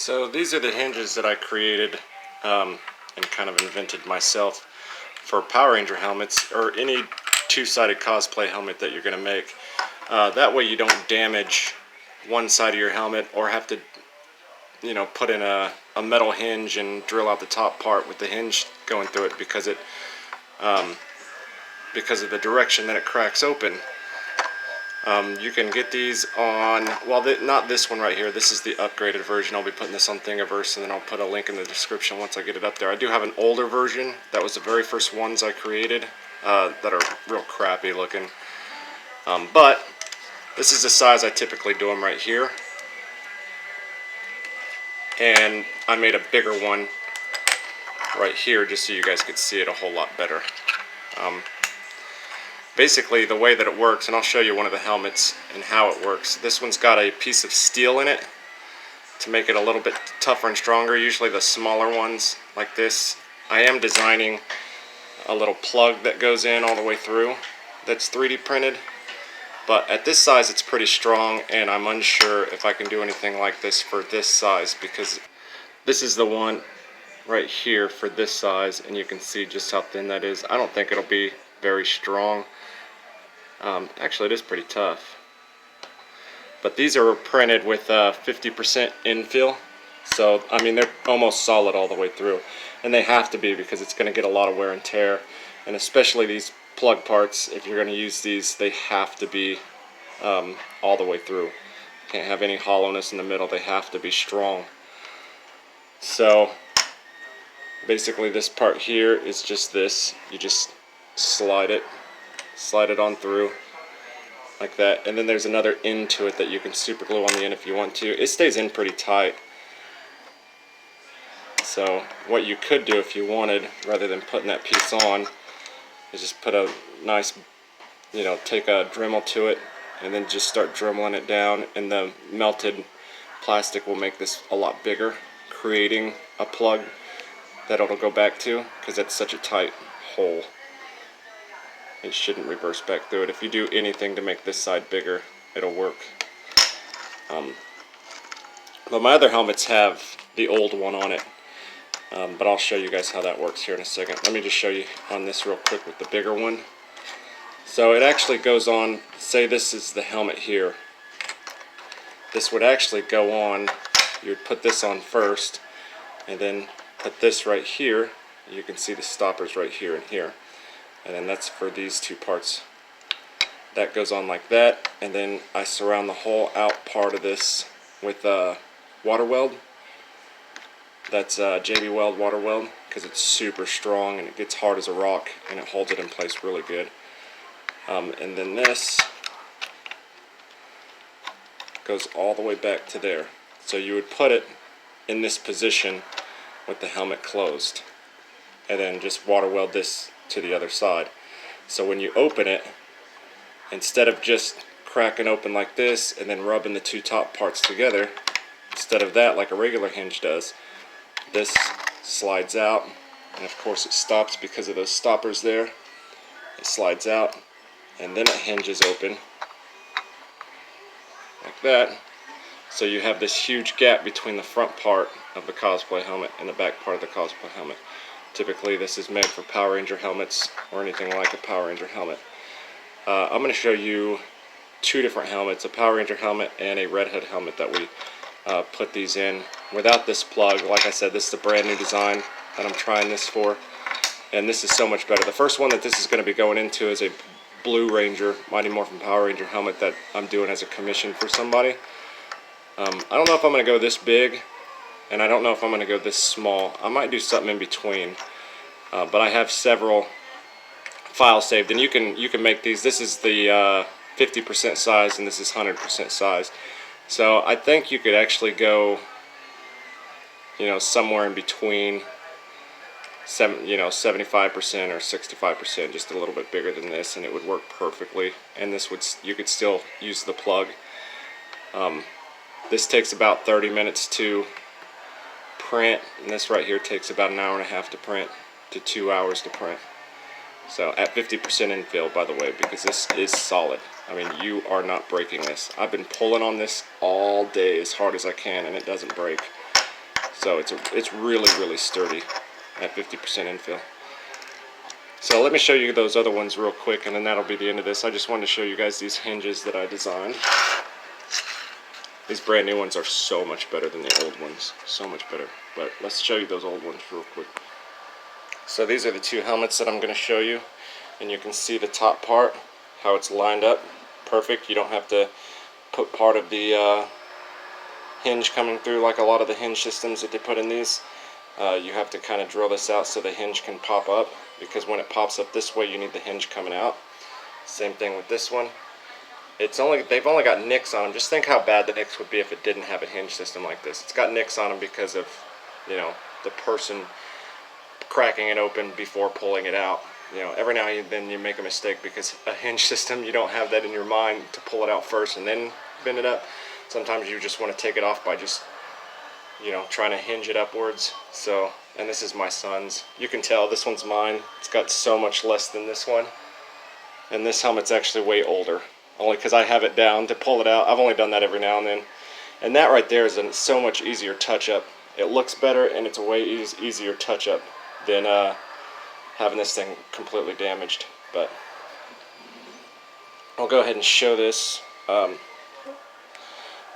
So these are the hinges that I created and kind of invented myself for Power Ranger helmets, or any two-sided cosplay helmet that you're going to make. That way you don't damage one side of your helmet or have to, put in a metal hinge and drill out the top part with the hinge going through it because of the direction that it cracks open. You can get these on, well, not this one right here. This is the upgraded version. I'll be putting this on Thingiverse, and then I'll put a link in the description once I get it up there. I do have an older version. That was the very first ones I created that are real crappy looking. But this is the size I typically do them right here. And I made a bigger one right here just so you guys could see it a whole lot better. Basically, the way that it works, and I'll show you one of the helmets and how it works. This one's got a piece of steel in it to make it a little bit tougher and stronger. Usually the smaller ones like this. I am designing a little plug that goes in all the way through that's 3D printed. But at this size it's pretty strong, and I'm unsure if I can do anything like this for this size, because this is the one right here for this size, and you can see just how thin that is. I don't think it'll be very strong. Actually, it is pretty tough. But these are printed with 50% infill, so I mean they're almost solid all the way through, and they have to be because it's going to get a lot of wear and tear, and especially these plug parts. If you're going to use these, they have to be all the way through. Can't have any hollowness in the middle. They have to be strong. So basically, this part here is just this. You just slide it on through like that, and then there's another end to it that you can super glue on the end if you want to. It stays in pretty tight. So what you could do if you wanted, rather than putting that piece on, is just put a nice, take a Dremel to it and then just start dremeling it down, and the melted plastic will make this a lot bigger, creating a plug that it'll go back to, because it's such a tight hole. It shouldn't reverse back through it. If you do anything to make this side bigger, it'll work. But my other helmets have the old one on it, but I'll show you guys how that works here in a second. Let me just show you on this real quick with the bigger one. So it actually goes on, say this is the helmet here. This would actually go on, you would put this on first, and then put this right here. You can see the stoppers right here and here. And then that's for these two parts. That goes on like that, and then I surround the whole out part of this with water weld. That's JB Weld water weld, because it's super strong and it gets hard as a rock, and it holds it in place really good. And then this goes all the way back to there. So you would put it in this position with the helmet closed, and then just water weld this to the other side. So when you open it, instead of just cracking open like this and then rubbing the two top parts together, instead of that like a regular hinge does, this slides out, and of course it stops because of those stoppers there. It slides out, and then it hinges open like that. So you have this huge gap between the front part of the cosplay helmet and the back part of the cosplay helmet. Typically this is made for Power Ranger helmets or anything like a Power Ranger helmet. I'm going to show you two different helmets, a Power Ranger helmet and a Red Hood helmet that we put these in without this plug. Like I said, this is a brand new design that I'm trying this for, and this is so much better. The first one that this is going to be going into is a Blue Ranger Mighty Morphin Power Ranger helmet that I'm doing as a commission for somebody. I don't know if I'm going to go this big, and I don't know if I'm going to go this small. I might do something in between, but I have several files saved, and you can make these. This is the 50% size, and this is 100% size. So I think you could actually go, somewhere in between, 75% or 65%, just a little bit bigger than this, and it would work perfectly. And this would, you could still use the plug. This takes about 30 minutes to print, and this right here takes about an hour and a half to print to 2 hours to print. So at 50% infill, by the way, because this is solid. I mean, you are not breaking this. I've been pulling on this all day as hard as I can, and it doesn't break. So it's really sturdy at 50% infill. So let me show you those other ones real quick, and then that'll be the end of this. I just wanted to show you guys these hinges that I designed. These brand new ones are so much better than the old ones. So much better. But let's show you those old ones real quick. So these are the two helmets that I'm going to show you. And you can see the top part, how it's lined up. Perfect. You don't have to put part of the hinge coming through like a lot of the hinge systems that they put in these. You have to kind of drill this out so the hinge can pop up, because when it pops up this way you need the hinge coming out. Same thing with this one. They've only got nicks on them. Just think how bad the nicks would be if it didn't have a hinge system like this. It's got nicks on them because of, you know, the person cracking it open before pulling it out. You know, every now and then you make a mistake because a hinge system, you don't have that in your mind to pull it out first and then bend it up. Sometimes you just want to take it off by just, you know, trying to hinge it upwards. So, and this is my son's. You can tell this one's mine. It's got so much less than this one. And this helmet's actually way older. Only because I have it down to pull it out. I've only done that every now and then. And that right there is a so much easier touch-up. It looks better, and it's a way easier touch-up than having this thing completely damaged. But I'll go ahead and show this.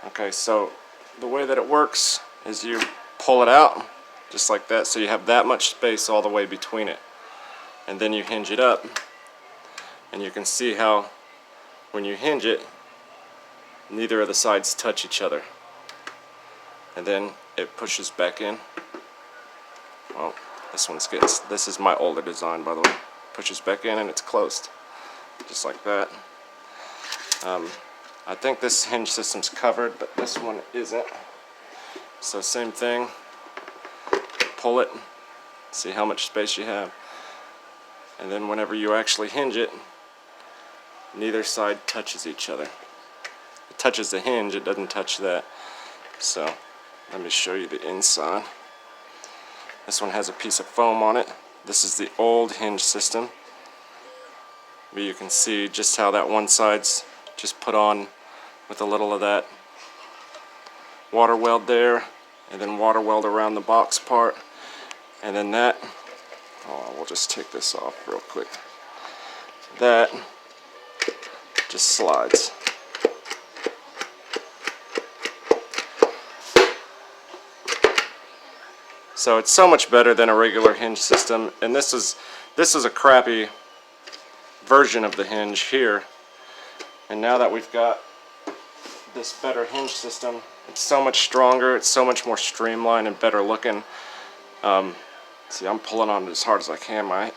Okay, so the way that it works is you pull it out just like that, so you have that much space all the way between it, and then you hinge it up, and you can see how when you hinge it, neither of the sides touch each other, and then it pushes back in. Well, this is my older design, by the way. Pushes back in and it's closed, just like that. I think this hinge system's covered, but this one isn't. So same thing, pull it, see how much space you have, and then whenever you actually hinge it, neither side touches each other. It touches the hinge, it doesn't touch that. So let me show you the inside. This one has a piece of foam on it. This is the old hinge system. But you can see just how that one side's just put on with a little of that water weld there, and then water weld around the box part, and then that, we'll just take this off real quick. That just slides. So it's so much better than a regular hinge system, and this is a crappy version of the hinge here. And now that we've got this better hinge system, it's so much stronger, it's so much more streamlined and better looking. See, I'm pulling on it as hard as I can. My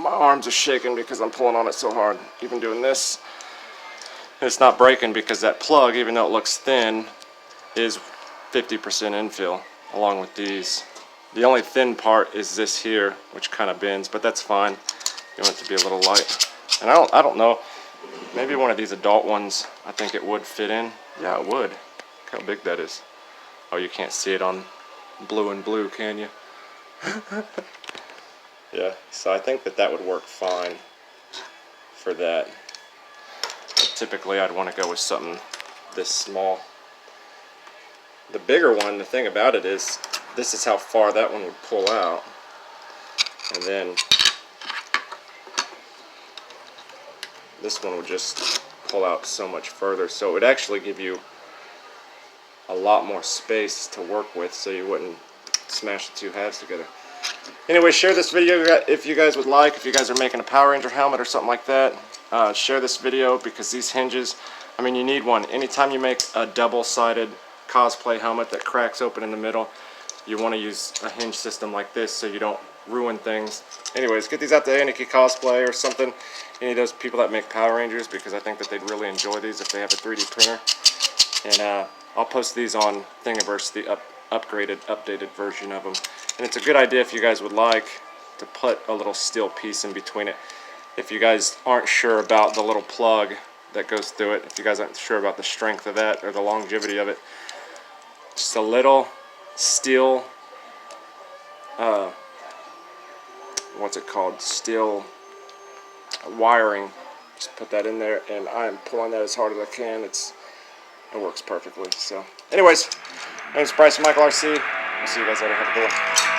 arms are shaking because I'm pulling on it so hard. Even doing this, it's not breaking because that plug, even though it looks thin, is 50% infill along with these. The only thin part is this here, which kind of bends, but that's fine. You want it to be a little light. And I don't know, maybe one of these adult ones, I think it would fit in. Yeah, it would. Look how big that is. Oh, you can't see it on blue and blue, can you? Yeah, so I think that would work fine for that. Typically, I'd want to go with something this small. The bigger one, the thing about it is, this is how far that one would pull out. And then this one would just pull out so much further. So it would actually give you a lot more space to work with, so you wouldn't smash the two halves together. Anyway, share this video if you guys would like. If you guys are making a Power Ranger helmet or something like that, share this video, because these hinges, I mean, you need one. Anytime you make a double-sided cosplay helmet that cracks open in the middle, you want to use a hinge system like this so you don't ruin things. Anyways, get these out to Aniki Cosplay or something, any of those people that make Power Rangers, because I think that they'd really enjoy these if they have a 3D printer. And I'll post these on Thingiverse, the updated version of them. And it's a good idea, if you guys would like, to put a little steel piece in between it. If you guys aren't sure about the little plug that goes through it, if you guys aren't sure about the strength of that or the longevity of it, just a little steel, what's it called, steel wiring, just put that in there, and I'm pulling that as hard as I can. It works perfectly. So anyways, my name's Bryce Michael RC. I'll see you guys later. Have a good one.